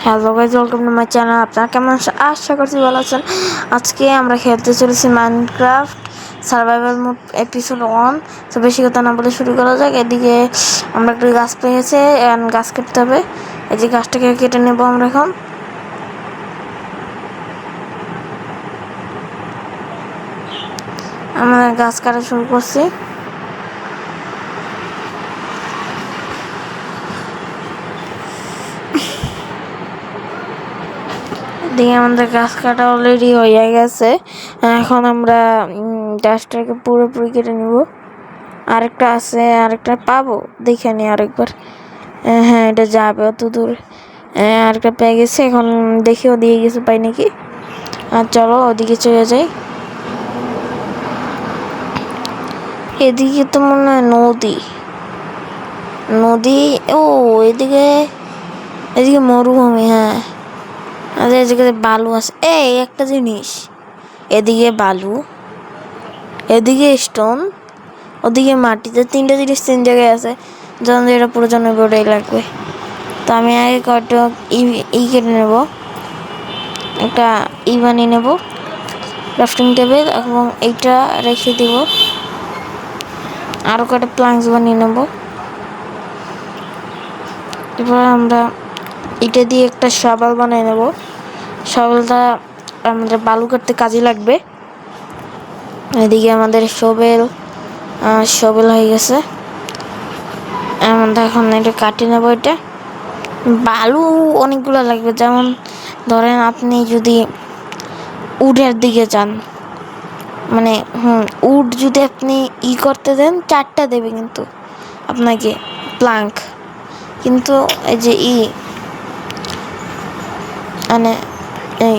Hello guys, welcome to my channel. আপনারা কেমন আশা করছি ভালো আছেন। আজকে আমরা খেলতে চলেছি মাইনক্রাফট সার্ভাইভাল মোড এপিসোড 1। তো বেশি কথা না বলে শুরু করা যাক। এদিকে আমরা একটা গাছ পেয়েছে, গাছ কাটতে হবে। এই যে গাছটাকে কেটে নেবো আমরা এখন। আমরা গাছ কাটা শুরু করছি। দিয়ে আমাদের গাছ কাটা অলরেডি হয়ে গেছে। এখন আমরা গাছটাকে পুরোপুরি কেটে নেব। আরেকটা আছে, আরেকটা পাবো দেখে নি আরেকবার। হ্যাঁ, এটা যাবে অত দূর। আরেকটা পেয়ে গেছে, এখন দেখি ওদিকে কিছু পাই নাকি। আর চলো ওদিকে চলে যাই। এদিকে তো মনে হয় নদী নদী। ও এদিকে এদিকে মরুভূমি। হ্যাঁ, এদিকে বালু আছে। এই একটা জিনিস, এদিকে বালু, এদিকে স্টোন, ওদিকে মাটিতে, তিনটা জিনিস তিন জায়গায় আছে। যখন এটা প্রয়োজন হবে ওটাই লাগবে। তো আমি আগে কয়টা কেটে নেব, একটা বানিয়ে নেব ক্রাফটিং টেবিল, এবং এইটা রেখে দিব। আরও কয়টা প্লাঙ্কস বানিয়ে নেব। এবার আমরা এটা দিয়ে একটা শাবল বানিয়ে নেব। শাবলটা আমাদের বালু কাটতে কাজে লাগবে। এদিকে আমাদের শবেল হয়ে গেছে। আমরা এখন এটা কাটে নেব। এটা বালু অনেকগুলো লাগবে। যেমন ধরেন আপনি যদি উডের দিকে যান, মানে উড যদি আপনি করতে দেন 4টা দেবে কিন্তু আপনাকে প্লাঙ্ক। কিন্তু এই যে মানে এই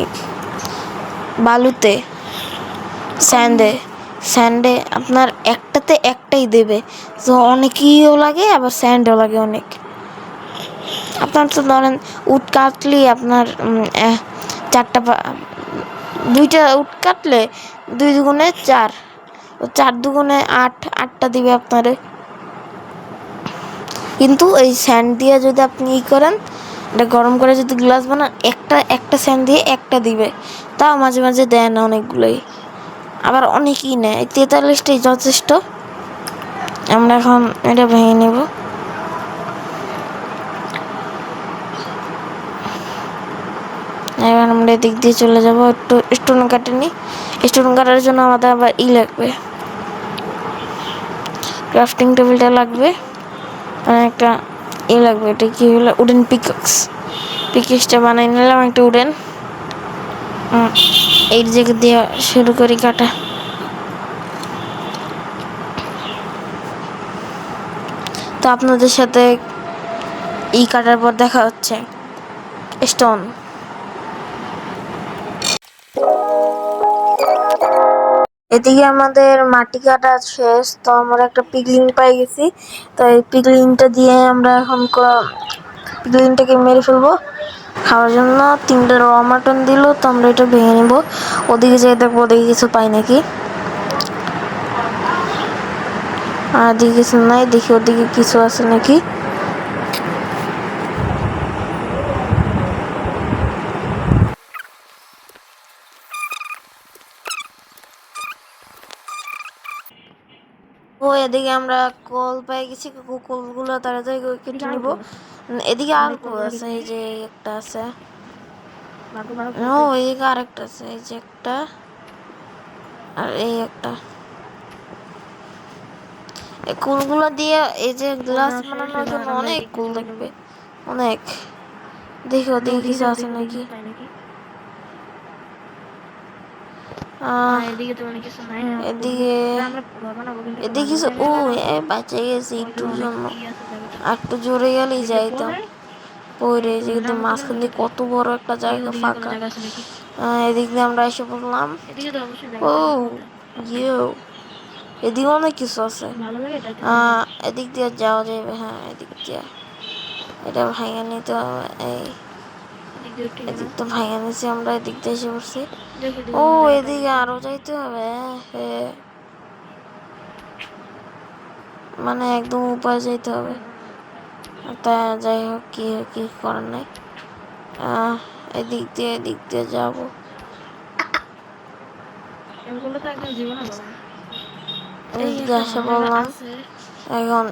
বালুতে, স্যান্ডে আপনার একটাতে একটাই দেবে। তো অনেকইও লাগে, আবার স্যান্ডও লাগে অনেক। আপনার তো ধরেন উড কাটলে আপনার 2টা উড কাটলে 2 দুগুণে 4, 4 দুগুণে 8, 8টা দিবে আপনারে। কিন্তু এই স্যান্ড দিয়ে যদি আপনি করেন, এটা গরম করে যদি গ্লাস বানান, একটা স্যান্ড দিয়ে একটা দিবে। তাও মাঝে মাঝে দেয় না অনেকগুলোই, আবার অনেকেই নেয়। 43টাই যথেষ্ট। আমরা এখন এটা ভেঙে নেব। এবার আমরা এদিক দিয়ে চলে যাব। একটু স্টোন কাটে নিই। স্টোন কাটার জন্য আমাদের আবার লাগবে, ক্রাফটিং টেবিলটা লাগবে, একটা লাগবে। এটা কি হলো? উডেন পিকেক্সটা বানাই নিলাম একটা উডেন। এই জায়গা দিয়ে শুরু করি কাটা। তো আপনাদের সাথে কাটার পর দেখা হচ্ছে। স্টোন, এদিকে আমাদের মাটি কাটা শেষ। তো আমরা একটা পিগলিং পাই গেছি। তো এই পিগলিংটা দিয়ে আমরা এখন পিগলিংটাকে মেরে ফেলবো খাওয়ার জন্য। 3টা র মাটন দিল। তো আমরা এটা ভেঙে নেব। ওদিকে যেয়ে দেখবো ওদিকে কিছু পাই নাকি। আর এদিকে কিছু নাই, দেখি ওদিকে কিছু আছে নাকি। ও এদিকে আমরা কল পেয়ে গেছি। কলগুলো তাড়াতাড়ি কেটে নিব। এদিকে আর কল আছে, এই যে একটা আছে। ও এদিকে আরেকটা আছে, এই যে একটা, আর এই একটা। এই কুলগুলো দিয়ে এই যে গ্লাস বানানোর জন্য অনেক কুল লাগবে, অনেক। দেখি ওদিকে কিছু আছে নাকি। এদিকে কিছু, ও বাঁচে গেছি একটুর জন্য। একটু জোরে গেলেই যাইতাম পরে। যেহেতু মাঝখান দিয়ে কত বড় একটা জায়গা ফাঁকা। এদিক দিয়ে আমরা এসে পড়লাম। ও ইয়ে, এদিকে অনেক কিছু আছে। এদিক দিয়ে যাওয়া যাবে। হ্যাঁ, এদিক দিয়ে এটা ভাঙা নিতে হবে। এদিক তো ভাঙা নিছি আমরা, এদিক দিয়ে এসে পড়ছি। ও এদিকে আরো যাইতে হবে। হ্যাঁ, মানে একদম উপায় যাইতে হবে। তা যাই হোক, কি করার নাই। এদিক দিয়ে যাবো। এগুলো তো একদম জীবনে এদিকে আসা বললাম, এখন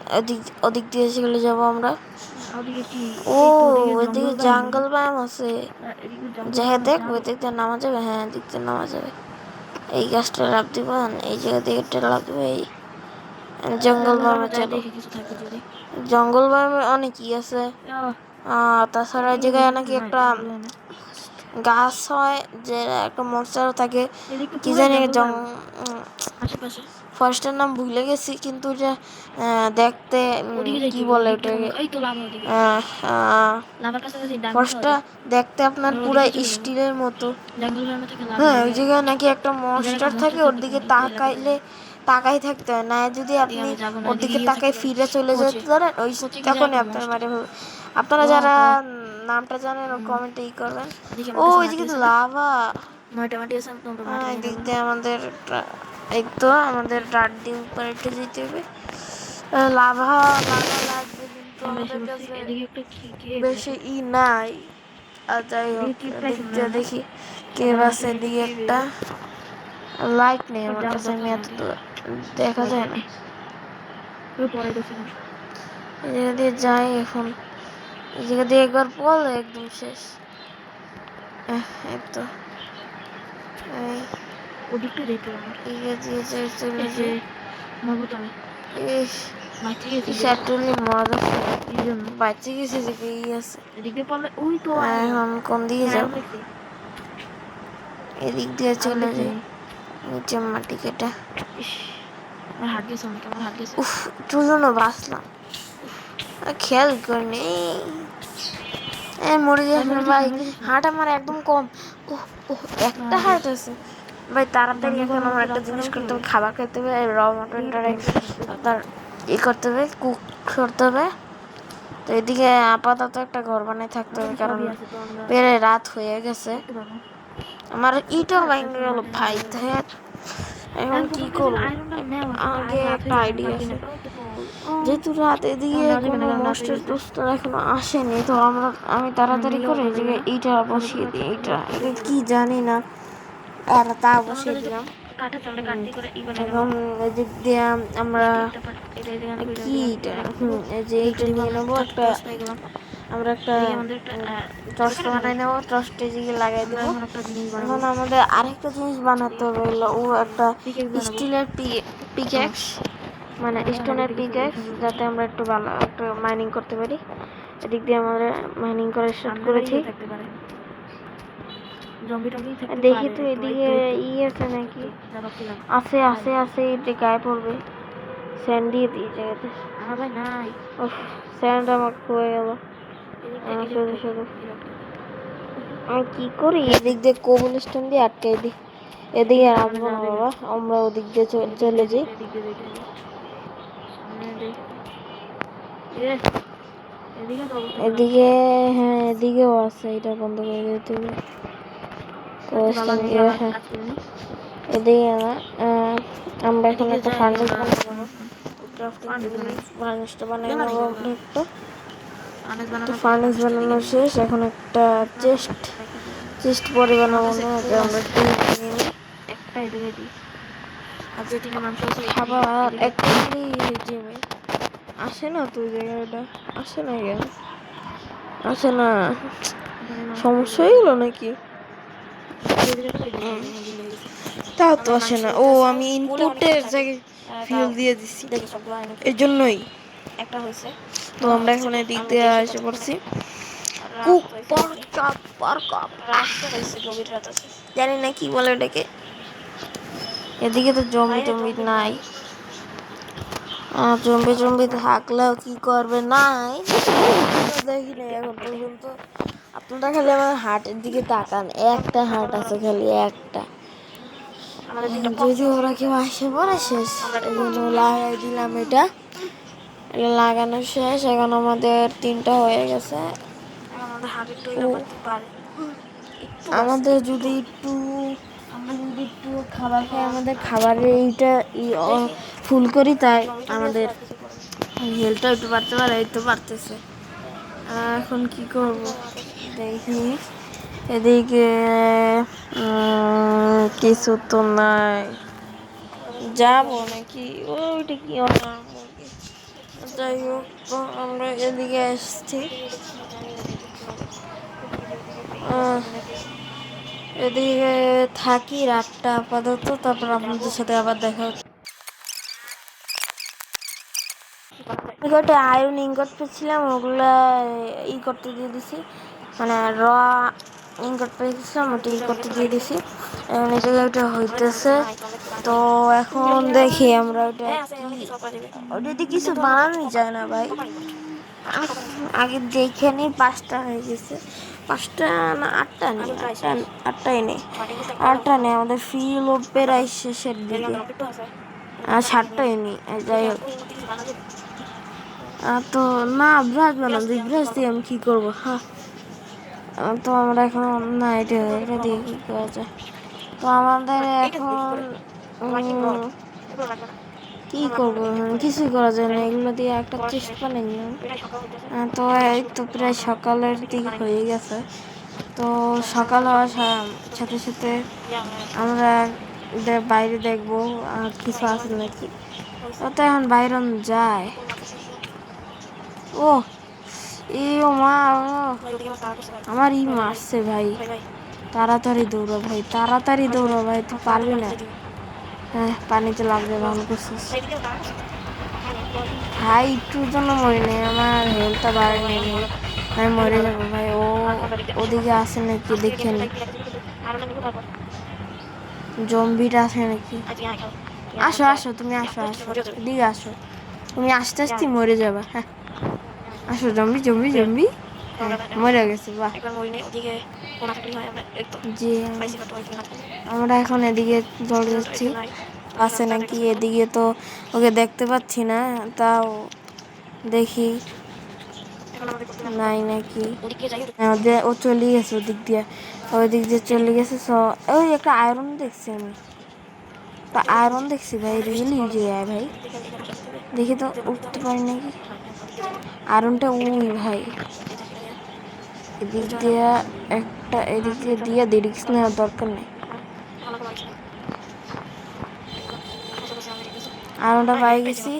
ওদিক দিয়ে চলে যাবো আমরা। ও ওইদিকে জঙ্গল ব্যায়াম আছে, যাই দেখবো ওইদিক দিয়ে নামা যাবে। হ্যাঁ এদিক দিয়ে নামা যাবে। এই গাছটা লাভ দিব, এই জায়গা থেকে একটা লাভ দিব। এই জঙ্গল ব্যায়ামে চলো। জঙ্গল ব্যায়ামে অনেক ই আছে। তাছাড়া এই জায়গায় নাকি একটা গাছ হয়, যে একটা মনস্টার থাকে, কি জানি ফরেস্টের নাম ভুলে গেছি, কিন্তু যে দেখতে কি বলে ওটাকে, ফরেস্টটা দেখতে আপনার পুরো স্টিলের মতো। হ্যাঁ ওই জায়গায় নাকি একটা মনস্টার থাকে, ওর দিকে তাকাই থাকতে হয় না, যদি আপনি ওর দিকে তাকাই ফিরে চলে যেতে পারেন ওই তখনই আপনার মারে। আপনারা যারা নামটা জানেন ও কমেন্টে ই করবেন। ও ওই দিকে তো লাভা, এদিক দিয়ে আমাদের এই তো আমাদের রাড্ডি উপরে একটু যেতে হবে। লাভা লাগবে, কিন্তু আমাদের কাছে বেশি ই নাই। আর যাই হোক দেখি কে বাসে দিয়ে একটা লাইট নেই আমার কাছে, আমি এত দেখা যায় না। এই জায়গা দিয়ে যাই এখন, এই জায়গা দিয়ে একবার পড়লে একদম শেষ। এই তো বাচ্চা গেছে যে আছে, এখন কোন দিকে যাবো? এদিক দিয়ে চলে যাই, নিচে মাটি কেটে। একটুর জন্য বাঁচলাম, খেয়াল করিনি। মরে যাবে ভাই, হার্ট আমার একদম কম। একটা হার্ট আছে ভাই। তাড়াতাড়ি এখন আমার একটা জিনিস করতে হবে, খাবার খেতে হবে, র মটনটারে আপনার ই করতে হবে, কুক করতে হবে। তো এদিকে আপাতত একটা ঘর বানাই থাকতে হবে, কারণ বেড়ে রাত হয়ে গেছে। আমার ইটাও ভেঙে গেল ভাই। এখন কি করবো? আগে একটা আইডিয়া আছে, যেহেতু রাত এদিকে কোনো মনস্টার টস্টার এখনো আসেনি, তো আমি তাড়াতাড়ি করে এই জায়গায় এইটা বসিয়ে দিই। এইটা কি জানি না, আর তা বসিয়ে দিলাম। এখন এদিক দিয়ে আমরা কি এই যে এইটা নিয়ে নেবো, আমরা একটা টর্চ বানাই নেবো, টর্চটা এদিকে লাগাই দেবো। এখন আমাদের আরেকটা জিনিস বানাতে হবে, ও একটা স্টিলের পিক্যাক্স, মানে স্টোনের পিক্যাক্স, যাতে আমরা একটু ভালো একটু মাইনিং করতে পারি। এদিক দিয়ে আমরা মাইনিং করা স্টার্ট করেছি। দেখি তো এদিকে ই আছে নাকি, আছে এদিকে গায়ে পড়বে। স্যান্ড দিয়ে দিই জায়গাতে, স্যান্ড আমার হয়ে গেল। শুধু আমি কি করি, এদিক দিয়ে কোবল স্টোন দিয়ে আটকাই দিই। এদিকে আসবো না বাবা, আমরা ওদিক দিয়ে চলে যাই। এদিকে হ্যাঁ এদিকেও আছে, এটা বন্ধ করে দিতে হবে। এদিকে আমরা এখন একটা ফার্নেস বানাবো, ফার্নেসটা বানাই নেবো আমরা একটা। ফার্নেস বানানো শেষ, এখন একটা চেস্ট পরে বানাবো না, আমরা খাবার একবারই জেমে আসে না তো, জায়গাটা আসে না কেন? আসে না, সমস্যা হয়ে গেল নাকি? তাও তো আসে না। ও আমি ইনপুটের জায়গায় ফিল দিয়ে দিছি, এর জন্যই একটা হয়েছে। তো আমরা এখন এদিক দিয়ে এসে পড়ছি। জানি না কি বলে এটাকে। এদিকে তো জম্বি নাই, জম্বি থাকলেও কি করবে নাই দেখি নাই এখন পর্যন্ত। আপনারা খালি আমার হাটের দিকে তাকান, একটা হাট আছে খালি একটা। যদি ওরা কেউ আসে পরে শেষ, এই জন্য লাগাই দিলাম। এটা লাগানো শেষ, এখন আমাদের 3টা হয়ে গেছে। আমাদের যদি একটু খাবার খাই, আমাদের খাবারের এইটা ফুল করি, তাই আমাদের হেলথটা একটু বাড়তে পারে। এই তো বাড়তেছে, এখন কি করব দেখি। এদিকে কিছু তো নাই, যাবো নাকি ওইটা কি মুরগি। যাই হোক, আমরা এদিকে আসছি। এদিকে থাকি রাতটা আপাতত, তারপর আপনাদের সাথে আবার দেখা হচ্ছে। একটা আয়রন ইনগট পেয়েছিলাম, ওগুলা করতে দিয়ে দিছি, মানে র ইনগট পেয়েছিলাম ওটা করতে দিয়ে দিছি। এখন এই জায়গায় ওটা হইতেছে। তো এখন দেখি আমরা ওটা ওটাতে কিছু বানানোই যায় না ভাই। আগে দেখে নিই, 5টা হয়ে গেছে। 5টা না 8টা নেই, 8টাই নেই, 8টা নেই। আমাদের ফিল প্রায় শেষের দিকে, 7টাই নেই। যাই হোক, তো না ব্রাশ বানাবো, ব্রাশ দিয়ে আমি কি করবো? হ্যাঁ, তো আমরা এখন না এটা দিয়ে কি করা যায়? তো আমাদের এখন কি করবো? কিছুই করা যায় না, এগুলো দিয়ে একটা চেষ্টা বানিয়ে নিলাম। তো এই তো প্রায় সকালের দিকে হয়ে গেছে। তো সকাল হওয়ার সাথে সাথে আমরা বাইরে দেখবো কিছু আছে নাকি। তো এখন বাইরে যায়। ও মা, আমার মারছে ভাই। তাড়াতাড়ি দৌড়ো ভাই, তাড়াতাড়ি দৌড়ো ভাই, তুই পারবি না। হ্যাঁ, পানিতে লাগবে, ভালো করছিস ভাই। একটুর জন্য মরি নেই, আমার হেলথটা বাড়েনি ভাই, আমি মরে যাবো ভাই। ওদিকে আসে নাকি দেখে নি, জম্বিটা আছে নাকি? আসো আসো, তুমি আসো আসো, এদিকে আসো। তুমি আস্তে আস্তে মরে যাবা। হ্যাঁ, আসো। জম্বি জম্বি জম্বি, হ্যাঁ মরে গেছে। বাহ, জি আমরা এখন এদিকে চলে যাচ্ছি। আছে নাকি এদিকে? তো ওকে দেখতে পাচ্ছি না, তাও দেখি নাই নাকি। ও চলে গেছে ওদিক দিয়ে, ওই দিক দিয়ে চলে গেছে। ওই একটা আয়রন দেখছি আমি, আয়রন দেখছি ভাই, রিয়েলি যে ভাই। দেখি তো উঠতে পারি নাকি আয়রনটা। ওই ভাই এদিক দিয়ে একটা, এদিক দিয়ে রিস্ক নেওয়ার দরকার নেই। আয়রনটা পাই গেছি।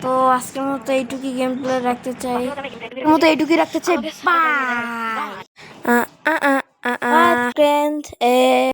তো আজকের মতো এইটুকুই গেম প্লে রাখতে চাই, এইটুকুই রাখতে চাই। By friend.